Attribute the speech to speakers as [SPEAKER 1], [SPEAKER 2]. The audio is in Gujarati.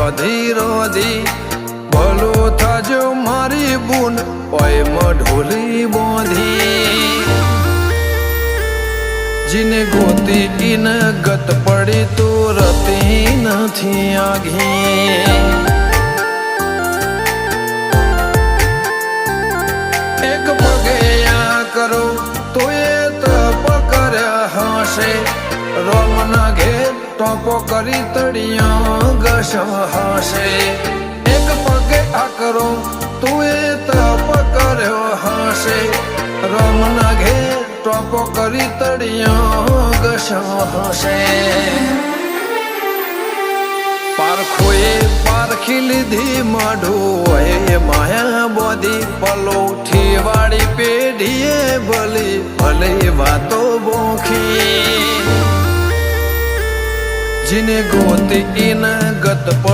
[SPEAKER 1] રોધી રોધી ભલો થાજો મારી બુન ઓય મઢોલી બોંધી જીને ગોતી ઈન ગત પડી તો રતી નથી આઘી એક પગે આ કરો તો એ તપ કર્યા હશે રોમના ઘેર ટોપો કરી તળિયા ઘસ હશે એક પગે આ કરો તું એ તપ કર્યો હશે રોમના ઘેર ટોપો કરી તળિયા ઘસ હશે પારખોએ પારખી લીધી માઢું એ માયા બોધી પલોઠી વાળી પેઢીએ ભલી ભલે વાતો બોખી જીને ગોતી ઈન ગત પડી